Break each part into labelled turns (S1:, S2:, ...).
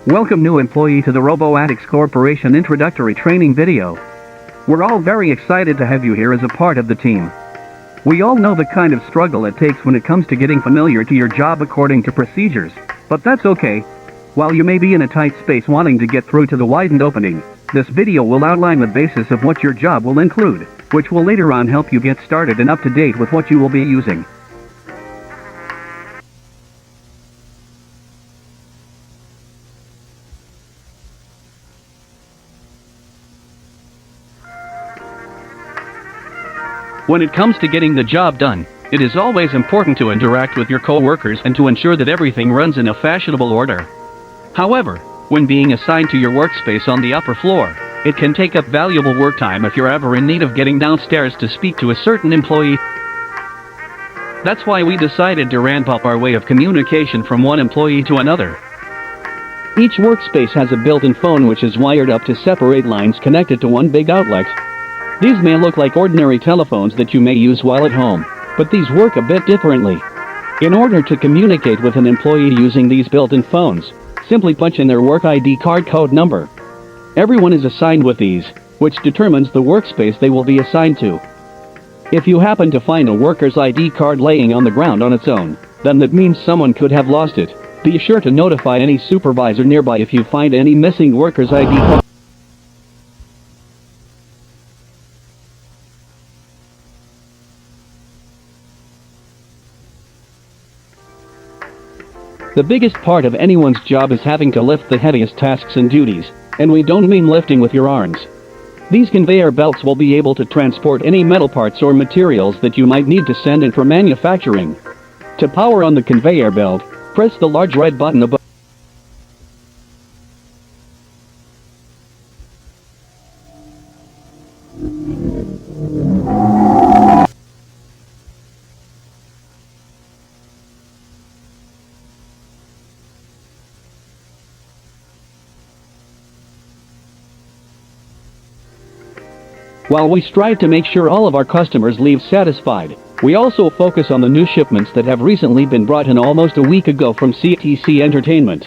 S1: Welcome new employee to the Rowboatics Corporation introductory training video. We're all very excited to have you here as a part of the team. We all know the kind of struggle it takes when it comes to getting familiar to your job according to procedures, but that's okay. While you may be in a tight space wanting to get through to the widened opening, this video will outline the basis of what your job will include, which will later on help you get started and up to date with what you will be using. When it comes to getting the job done, it is always important to interact with your co-workers and to ensure that everything runs in a fashionable order. However, when being assigned to your workspace on the upper floor, it can take up valuable work time if you're ever in need of getting downstairs to speak to a certain employee. That's why we decided to ramp up our way of communication from one employee to another. Each workspace has a built-in phone which is wired up to separate lines connected to one big outlet. These may look like ordinary telephones that you may use while at home, but these work a bit differently. In order to communicate with an employee using these built-in phones, simply punch in their work ID card code number. Everyone is assigned with these, which determines the workspace they will be assigned to. If you happen to find a worker's ID card laying on the ground on its own, then that means someone could have lost it. Be sure to notify any supervisor nearby if you find any missing worker's ID card. The biggest part of anyone's job is having to lift the heaviest tasks and duties, and we don't mean lifting with your arms. These conveyor belts will be able to transport any metal parts or materials that you might need to send in for manufacturing. To power on the conveyor belt, press the large red button above. While we strive to make sure all of our customers leave satisfied, we also focus on the new shipments that have recently been brought in almost a week ago from CTC Entertainment.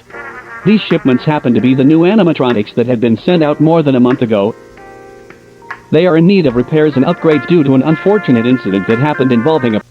S1: These shipments happen to be the new animatronics that had been sent out more than a month ago. They are in need of repairs and upgrades due to an unfortunate incident that happened involving a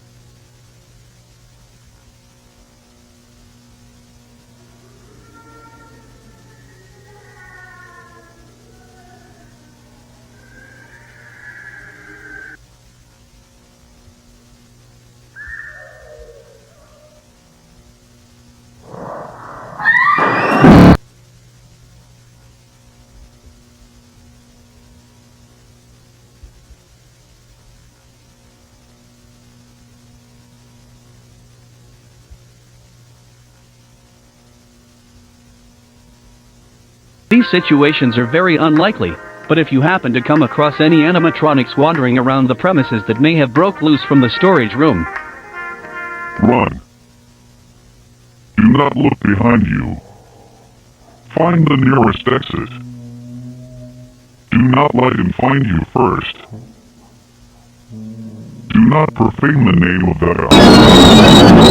S1: These situations are very unlikely, but if you happen to come across any animatronics wandering around the premises that may have broke loose from the storage room,
S2: run. Do not look behind you. Find the nearest exit. Do not let him find you first. Do not profane the name of that house.